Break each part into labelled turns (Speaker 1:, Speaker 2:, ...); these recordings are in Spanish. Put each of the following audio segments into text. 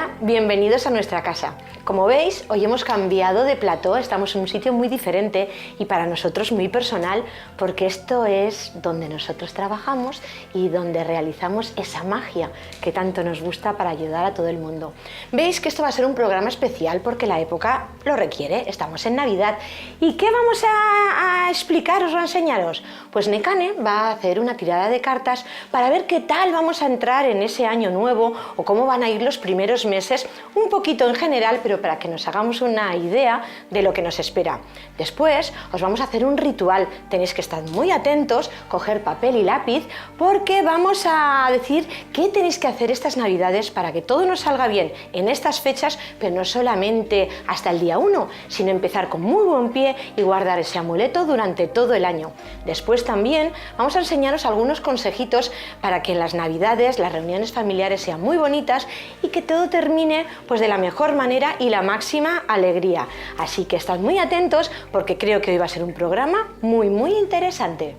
Speaker 1: Hola, bienvenidos a nuestra casa. Como veis, hoy hemos cambiado de plató, estamos en un sitio muy diferente y para nosotros muy personal, porque esto es donde nosotros trabajamos y donde realizamos esa magia que tanto nos gusta para ayudar a todo el mundo. Veis que esto va a ser un programa especial porque la época lo requiere, estamos en Navidad. ¿Y qué vamos a explicaros o a enseñaros? Pues Nekane va a hacer una tirada de cartas para ver qué tal vamos a entrar en ese año nuevo o cómo van a ir los primeros meses, un poquito en general, pero para que nos hagamos una idea de lo que nos espera. Después os vamos a hacer un ritual, tenéis que estar muy atentos, coger papel y lápiz, porque vamos a decir qué tenéis que hacer estas Navidades para que todo nos salga bien en estas fechas, pero no solamente hasta el día 1, sino empezar con muy buen pie y guardar ese amuleto durante todo el año. Después también vamos a enseñaros algunos consejitos para que en las Navidades las reuniones familiares sean muy bonitas y que todo termine pues de la mejor manera y la máxima alegría. Así que estad muy atentos porque creo que hoy va a ser un programa muy interesante.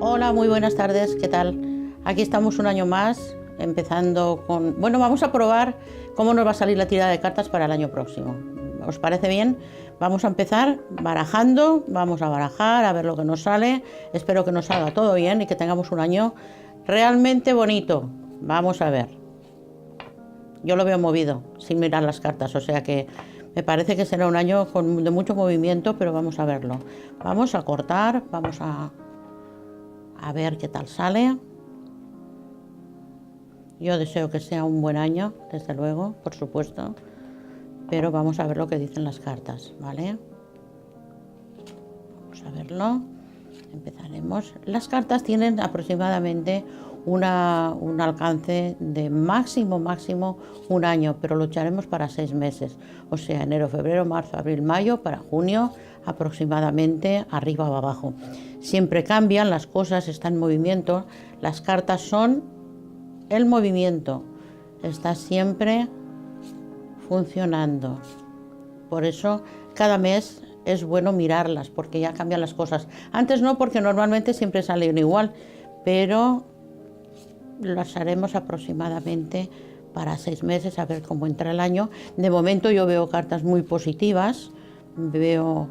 Speaker 2: Hola, muy buenas tardes, ¿qué tal? Aquí estamos un año más, empezando con... Bueno, vamos a probar cómo nos va a salir la tirada de cartas para el año próximo. ¿Os parece bien? Vamos a empezar barajando, vamos a barajar, a ver lo que nos sale. Espero que nos salga todo bien y que tengamos un año realmente bonito. Vamos a ver. Yo lo veo movido, sin mirar las cartas, o sea que me parece que será un año de mucho movimiento, pero vamos a verlo. Vamos a cortar, vamos a ver qué tal sale. Yo deseo que sea un buen año, desde luego, por supuesto, pero vamos a ver lo que dicen las cartas, ¿vale? Vamos a verlo. Empezaremos. Las cartas tienen aproximadamente un alcance de máximo un año, pero lucharemos para 6 meses, o sea, enero, febrero, marzo, abril, mayo, para junio aproximadamente, arriba o abajo. Siempre cambian las cosas, están en movimiento. Las cartas son el movimiento, está siempre funcionando. Por eso cada mes es bueno mirarlas, porque ya cambian las cosas. Antes no, porque normalmente siempre salen igual, pero las haremos aproximadamente para 6 meses, a ver cómo entra el año. De momento yo veo cartas muy positivas, veo...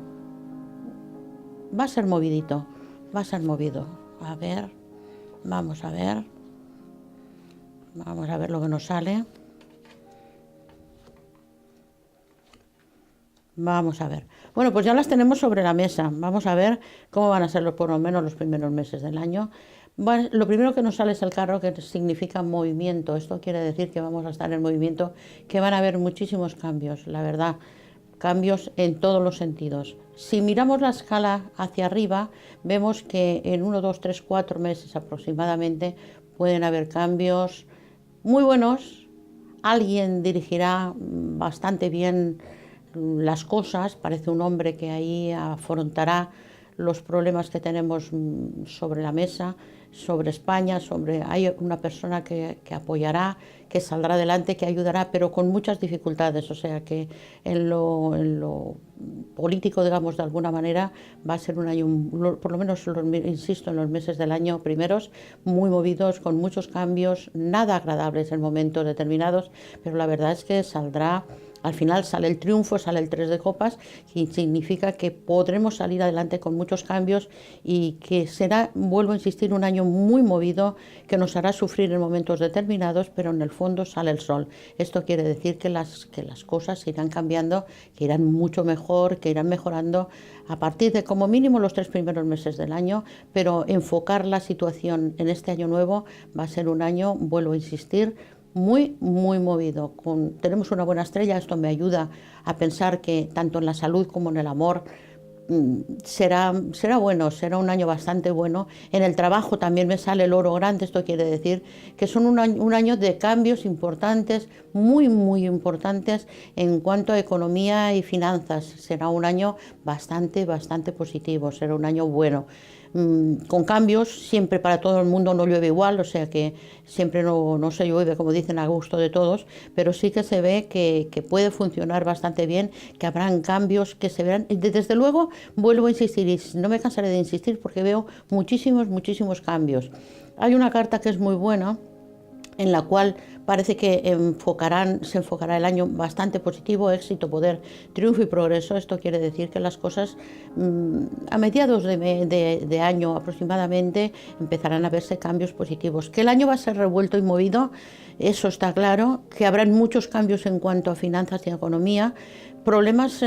Speaker 2: Va a ser movidito, va a ser movido. A ver, vamos a ver lo que nos sale. Vamos a ver. Bueno, pues ya las tenemos sobre la mesa. Vamos a ver cómo van a ser por lo menos los primeros meses del año. Bueno, lo primero que nos sale es el carro, que significa movimiento. Esto quiere decir que vamos a estar en movimiento, que van a haber muchísimos cambios, la verdad. Cambios en todos los sentidos. Si miramos la escala hacia arriba, vemos que en 1, 2, 3, 4 meses aproximadamente pueden haber cambios muy buenos. Alguien dirigirá bastante bien las cosas, parece un hombre que ahí afrontará los problemas que tenemos sobre la mesa, sobre España, hay una persona que apoyará, que saldrá adelante, que ayudará, pero con muchas dificultades, o sea que en lo político, digamos, de alguna manera, va a ser un año, por lo menos, insisto, en los meses del año primeros, muy movidos, con muchos cambios, nada agradables en momentos determinados, pero la verdad es que saldrá. Al final sale el triunfo, sale el 3 de copas, y significa que podremos salir adelante con muchos cambios y que será, vuelvo a insistir, un año muy movido, que nos hará sufrir en momentos determinados, pero en el fondo sale el sol. Esto quiere decir que las cosas irán cambiando, que irán mucho mejor, que irán mejorando a partir de como mínimo los 3 primeros meses del año, pero enfocar la situación en este año nuevo va a ser un año, vuelvo a insistir, muy movido. Tenemos una buena estrella, esto me ayuda a pensar que tanto en la salud como en el amor será bueno, será un año bastante bueno. En el trabajo también me sale el oro grande, esto quiere decir que son un año de cambios importantes, muy importantes en cuanto a economía y finanzas. Será un año bastante positivo, será un año bueno. Con cambios, siempre para todo el mundo no llueve igual, o sea que siempre no se llueve, como dicen, a gusto de todos, pero sí que se ve que puede funcionar bastante bien, que habrán cambios que se verán. Desde luego, vuelvo a insistir, y no me cansaré de insistir porque veo muchísimos cambios. Hay una carta que es muy buena, en la cual parece que se enfocará el año bastante positivo, éxito, poder, triunfo y progreso. Esto quiere decir que las cosas a mediados de año aproximadamente empezarán a verse cambios positivos. Que el año va a ser revuelto y movido, eso está claro, que habrán muchos cambios en cuanto a finanzas y economía. Problemas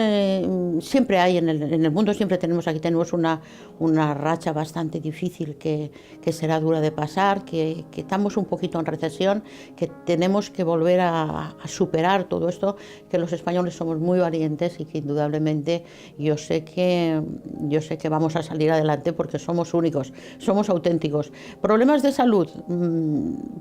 Speaker 2: siempre hay en el mundo, siempre tenemos una racha bastante difícil que será dura de pasar, que estamos un poquito en recesión, que tenemos que volver a superar todo esto, que los españoles somos muy valientes y que indudablemente yo sé que vamos a salir adelante porque somos únicos, somos auténticos. Problemas de salud,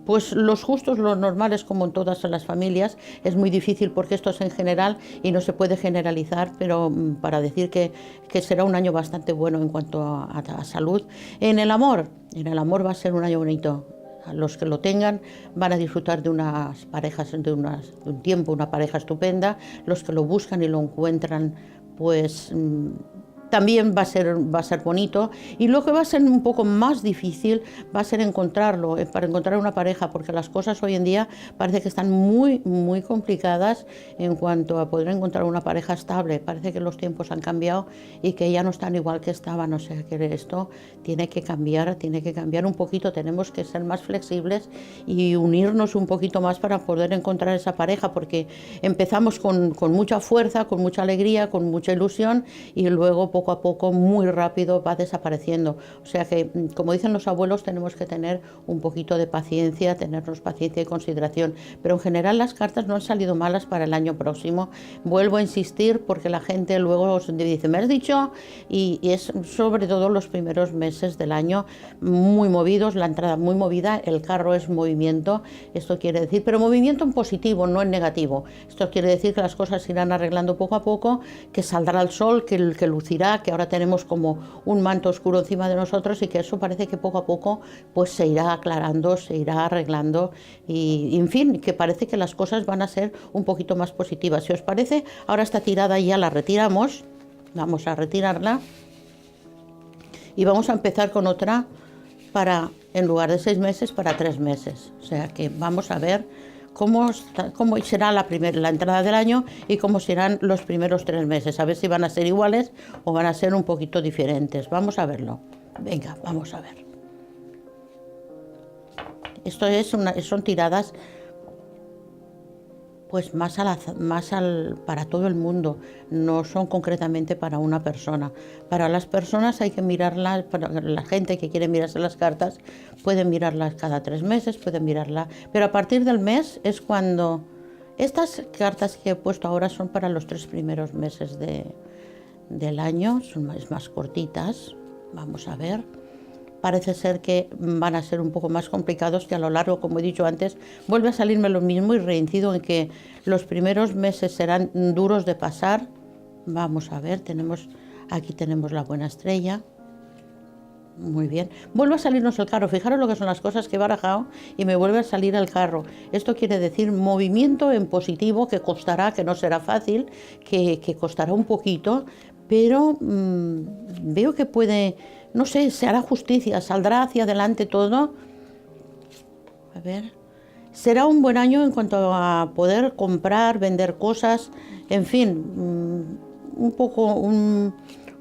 Speaker 2: pues los justos, los normales, como en todas las familias. Es muy difícil porque esto es en general y no se puede generalizar, pero para decir que será un año bastante bueno en cuanto a salud. En el amor va a ser un año bonito. Los que lo tengan van a disfrutar de unas parejas, de un tiempo, una pareja estupenda. Los que lo buscan y lo encuentran, pues también va a ser bonito. Y lo que va a ser un poco más difícil va a ser encontrarlo, para encontrar una pareja, porque las cosas hoy en día parece que están muy complicadas en cuanto a poder encontrar una pareja estable. Parece que los tiempos han cambiado y que ya no están igual que estaban, o sea que esto tiene que cambiar un poquito. Tenemos que ser más flexibles y unirnos un poquito más para poder encontrar esa pareja, porque empezamos con mucha fuerza, con mucha alegría, con mucha ilusión, y luego poco a poco, muy rápido, va desapareciendo. O sea que, como dicen los abuelos, tenemos que tener un poquito de paciencia, tenernos paciencia y consideración. Pero en general las cartas no han salido malas para el año próximo. Vuelvo a insistir porque la gente luego os dice, ¿me has dicho? Y es sobre todo los primeros meses del año muy movidos, la entrada muy movida, el carro es movimiento, esto quiere decir, pero movimiento en positivo, no en negativo. Esto quiere decir que las cosas se irán arreglando poco a poco, que saldrá el sol, que lucirá, que ahora tenemos como un manto oscuro encima de nosotros y que eso parece que poco a poco pues se irá aclarando, se irá arreglando y en fin, que parece que las cosas van a ser un poquito más positivas. Si os parece, ahora esta tirada ya la retiramos, vamos a retirarla y vamos a empezar con otra en lugar de 6 meses, para 3 meses. O sea que vamos a ver cómo será la entrada del año y cómo serán los primeros 3 meses, a ver si van a ser iguales o van a ser un poquito diferentes. Vamos a verlo. Venga, vamos a ver. Esto son tiradas pues para todo el mundo, no son concretamente para una persona. Para las personas hay que mirarlas, para la gente que quiere mirarse las cartas, pueden mirarlas cada 3 meses, pueden mirarlas, pero a partir del mes es cuando... Estas cartas que he puesto ahora son para los 3 primeros meses del año, son más cortitas, vamos a ver. Parece ser que van a ser un poco más complicados, que a lo largo, como he dicho antes, vuelve a salirme lo mismo y reincido en que los primeros meses serán duros de pasar. Vamos a ver, aquí tenemos la buena estrella. Muy bien. Vuelve a salirnos el carro. Fijaros lo que son las cosas que he barajado y me vuelve a salir el carro. Esto quiere decir movimiento en positivo, que costará, que no será fácil, que costará un poquito, pero veo que puede... No sé, se hará justicia, saldrá hacia adelante todo. A ver. Será un buen año en cuanto a poder comprar, vender cosas, en fin,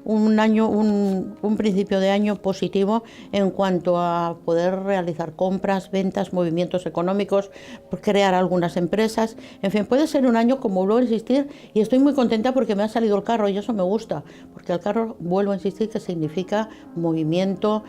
Speaker 2: un principio de año positivo en cuanto a poder realizar compras, ventas, movimientos económicos, crear algunas empresas. En fin, puede ser un año, como vuelvo a insistir, y estoy muy contenta porque me ha salido el carro y eso me gusta, porque el carro, vuelvo a insistir, que significa movimiento,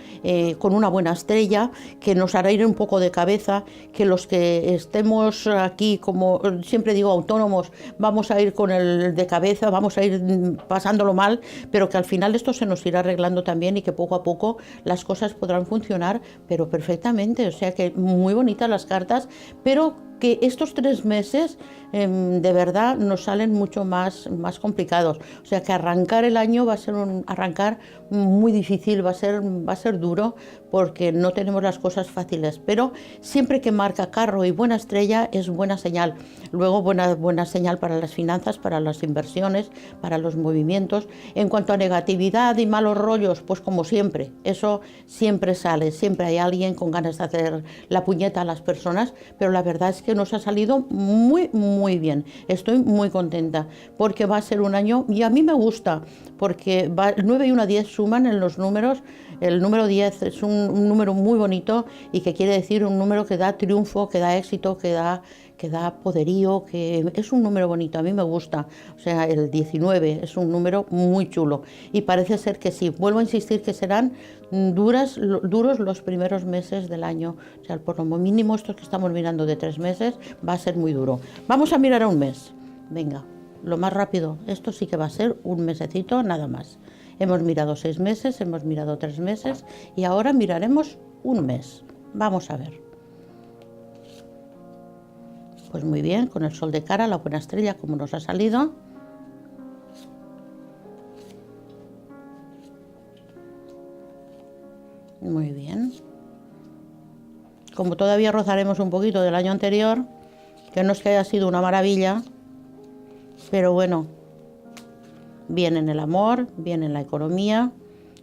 Speaker 2: con una buena estrella, que nos hará ir un poco de cabeza, que los que estemos aquí, como siempre digo, autónomos, vamos a ir con el de cabeza, vamos a ir pasándolo mal, pero que al al final esto se nos irá arreglando también y que poco a poco las cosas podrán funcionar, pero perfectamente. O sea que muy bonitas las cartas, pero que estos 3 meses de verdad nos salen mucho más complicados. O sea que arrancar el año va a ser un arrancar muy difícil, va a ser duro porque no tenemos las cosas fáciles. Pero siempre que marca carro y buena estrella es buena señal. Luego buena señal para las finanzas, para las inversiones, para los movimientos. En cuanto a negatividad y malos rollos, pues como siempre, eso siempre sale. Siempre hay alguien con ganas de hacer la puñeta a las personas, pero la verdad es que nos ha salido muy bien. Estoy muy contenta porque va a ser un año, y a mí me gusta, porque 9 y 1 10 suman en los números. El número 10 es un número muy bonito y que quiere decir un número que da triunfo, que da éxito, que da poderío, que es un número bonito, a mí me gusta. O sea, el 19 es un número muy chulo y parece ser que sí. Vuelvo a insistir que serán duros los primeros meses del año. O sea, por lo mínimo estos que estamos mirando de 3 meses va a ser muy duro. Vamos a mirar a un mes. Venga, lo más rápido. Esto sí que va a ser un mesecito nada más. Hemos mirado 6 meses, hemos mirado 3 meses y ahora miraremos un mes. Vamos a ver. Pues muy bien, con el sol de cara, la buena estrella, como nos ha salido. Muy bien. Como todavía rozaremos un poquito del año anterior, que no es que haya sido una maravilla, pero bueno, bien en el amor, bien en la economía.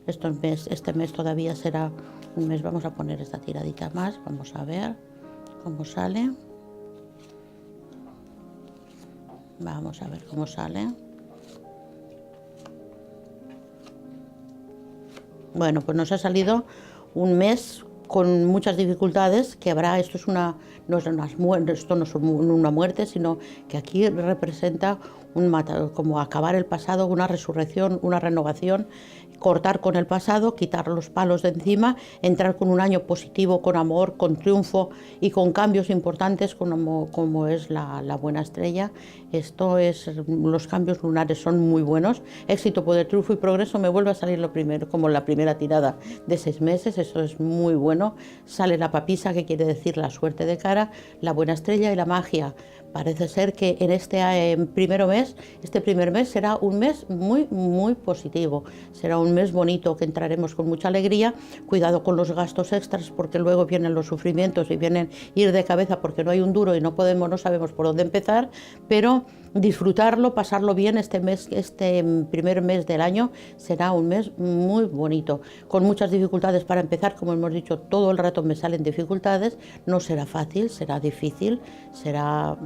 Speaker 2: Este mes todavía será un mes. Vamos a poner esta tiradita más, vamos a ver cómo sale. Vamos a ver cómo sale. Bueno, pues nos ha salido un mes con muchas dificultades, que habrá, esto no es una muerte, sino que aquí representa como acabar el pasado, una resurrección, una renovación, cortar con el pasado, quitar los palos de encima, entrar con un año positivo, con amor, con triunfo y con cambios importantes como es la buena estrella. Los cambios lunares son muy buenos. Éxito, poder, triunfo y progreso. Me vuelve a salir lo primero, como la primera tirada de 6 meses, eso es muy bueno. Sale la papisa, que quiere decir la suerte de cara, la buena estrella y la magia. Parece ser que en este primer mes será un mes muy positivo. Será un mes bonito, que entraremos con mucha alegría. Cuidado con los gastos extras, porque luego vienen los sufrimientos y vienen ir de cabeza porque no hay un duro y no sabemos por dónde empezar, pero disfrutarlo, pasarlo bien este primer mes del año será un mes muy bonito, con muchas dificultades para empezar. Como hemos dicho, todo el rato me salen dificultades. No será fácil, será difícil, será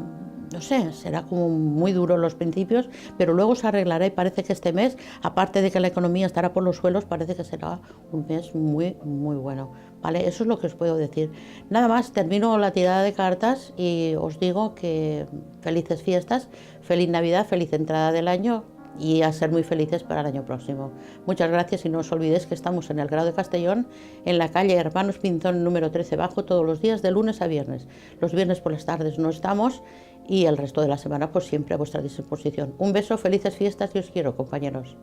Speaker 2: como muy duro en los principios, pero luego se arreglará y parece que este mes, aparte de que la economía estará por los suelos, parece que será un mes muy bueno. ¿Vale? Eso es lo que os puedo decir. Nada más, termino la tirada de cartas y os digo que felices fiestas, feliz Navidad, feliz entrada del año y a ser muy felices para el año próximo. Muchas gracias y no os olvidéis que estamos en el Grao de Castellón, en la calle Hermanos Pinzón número 13 bajo, todos los días de lunes a viernes. Los viernes por las tardes no estamos y el resto de la semana pues siempre a vuestra disposición. Un beso, felices fiestas y os quiero, compañeros.